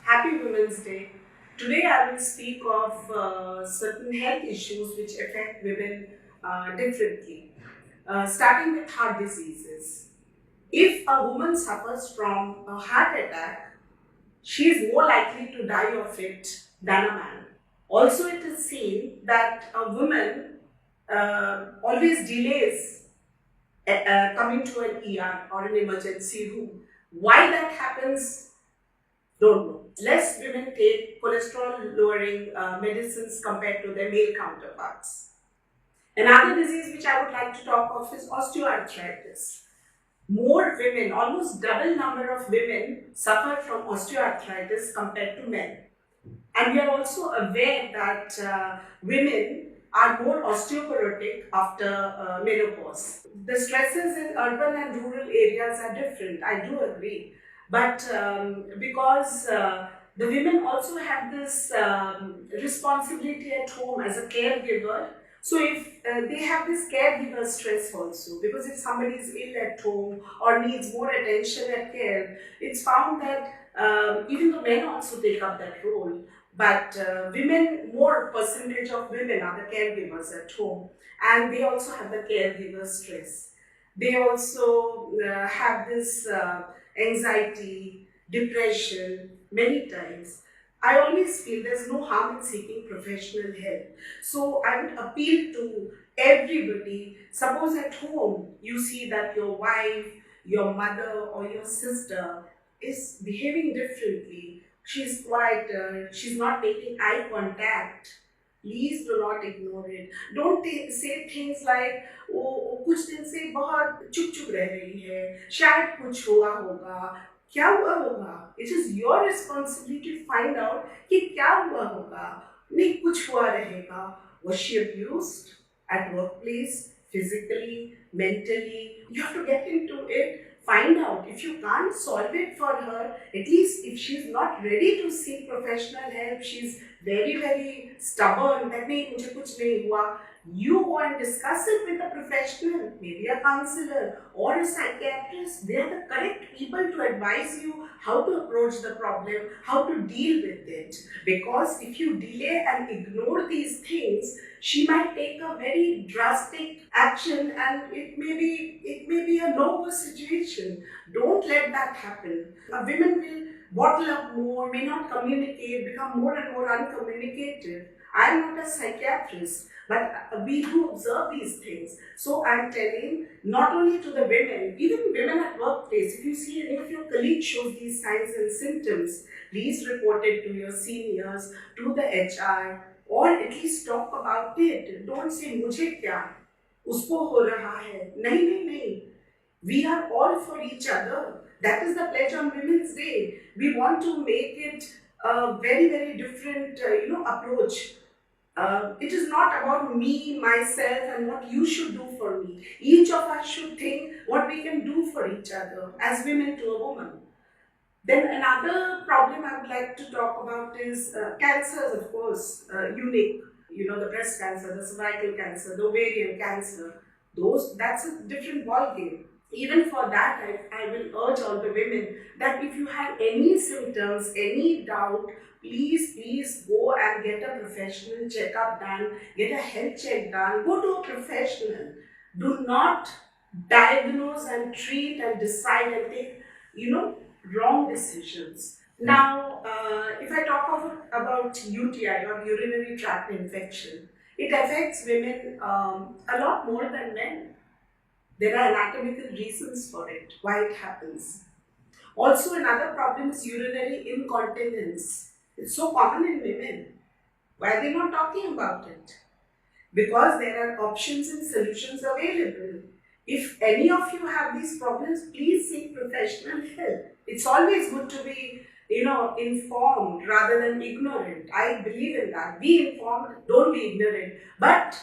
Happy Women's Day. Today I will speak of certain health issues which affect women differently, starting with heart diseases. If a woman suffers from a heart attack, she is more likely to die of it than a man. Also, it is seen that a woman always delays coming to an ER or an emergency room. Why that happens, don't know. Less women take cholesterol lowering medicines compared to their male counterparts. Another disease which I would like to talk of is osteoarthritis. More women, almost double number of women suffer from osteoarthritis compared to men. And we are also aware that women are more osteoporotic after menopause. The stresses in urban and rural areas are different, I do agree. But because the women also have this responsibility at home as a caregiver, so if they have this caregiver stress also, because if somebody is ill at home or needs more attention and care, it's found that even though men also take up that role, but women, more percentage of women are the caregivers at home, and they also have the caregiver stress. They also have this anxiety, depression many times. I always feel there's no harm in seeking professional help. So I would appeal to everybody. Suppose at home you see that your wife, your mother, or your sister is behaving differently. She's quieter, she's not making eye contact. Please do not ignore it. Don't say things like, "ओ कुछ दिन से बहुत चुप चुप रह रही है, शायद कुछ हुआ होगा, क्या हुआ होगा?" It is your responsibility to find out कि क्या हुआ होगा. नहीं, कुछ हुआ रहेगा. Was she abused at workplace, physically, mentally? You have to get into it. Find out. If you can't solve it for her, at least if she's not ready to seek professional help, she's very stubborn that nahi mujhe kuch nahi hua, you go and discuss it with a professional, maybe a counselor or a psychiatrist. They are the correct people to advise you how to approach the problem, how to deal with it. Because if you delay and ignore these things, she might take a very drastic action, and it may be a no-go situation. Don't let that happen. Women will bottle up more, may not communicate, become more and more uncommunicative. I am not a psychiatrist, but we do observe these things. So I am telling not only to the women, even women at workplace, if you see any of your colleagues shows these signs and symptoms, please report it to your seniors, to the HR, or at least talk about it. Don't say मुझे क्या, उसको हो रहा है. नहीं. We are all for each other. That is the pledge on Women's Day. We want to make it a very different, approach. It is not about me, myself, and what you should do for me. Each of us should think what we can do for each other as women to a woman. Then another problem I would like to talk about is cancers, of course, unique. The breast cancer, the cervical cancer, the ovarian cancer. That's a different ballgame. Even for that, I will urge all the women that if you have any symptoms, any doubt, please go and get a professional checkup done, get a health check done, go to a professional. Do not diagnose and treat and decide and take, wrong decisions. Now, if I talk about UTI or urinary tract infection, it affects women a lot more than men. There are anatomical reasons for it, why it happens. Also, another problem is urinary incontinence. It's so common in women. Why are they not talking about it? Because there are options and solutions available. If any of you have these problems, please seek professional help. It's always good to be, informed rather than ignorant. I believe in that. Be informed, don't be ignorant. But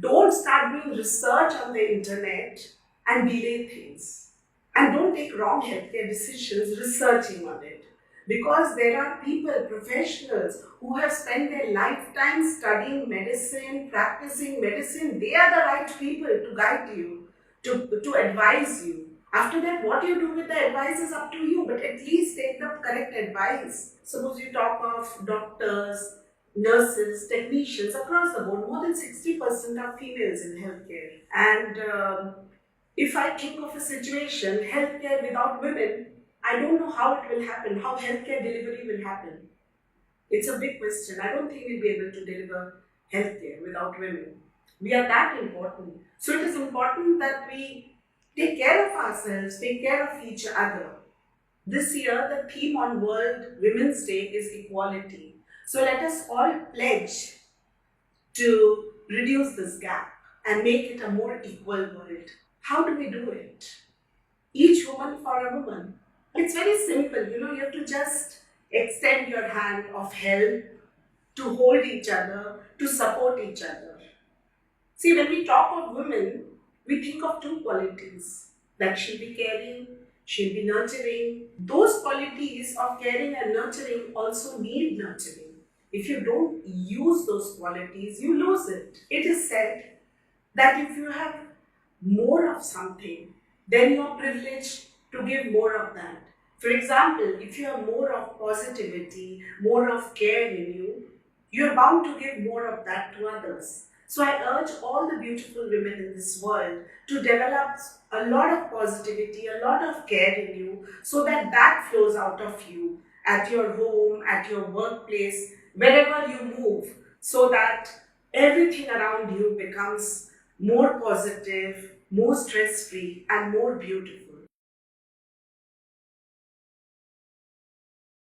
don't start doing research on the internet and delay things. And don't take wrong healthcare decisions researching on it. Because there are people, professionals, who have spent their lifetime studying medicine, practicing medicine. They are the right people to guide you, to advise you. After that, what you do with the advice is up to you, but at least take the correct advice. Suppose you talk of doctors, nurses, technicians across the board, more than 60% are females in healthcare. And if I think of a situation, healthcare without women, I don't know how it will happen, how healthcare delivery will happen. It's a big question. I don't think we'll be able to deliver healthcare without women. We are that important. So it is important that we take care of ourselves, take care of each other. This year, the theme on World Women's Day is equality. So let us all pledge to reduce this gap and make it a more equal world. How do we do it? Each woman for a woman. It's very simple, you have to just extend your hand of help to hold each other, to support each other. See, when we talk of women, we think of two qualities, that she'll be caring, she'll be nurturing. Those qualities of caring and nurturing also need nurturing. If you don't use those qualities, you lose it. It is said that if you have more of something, then you are privileged to give more of that. For example, if you have more of positivity, more of care in you, you are bound to give more of that to others. So I urge all the beautiful women in this world to develop a lot of positivity, a lot of care in you, so that that flows out of you at your home, at your workplace, wherever you move, so that everything around you becomes more positive, more stress-free, and more beautiful.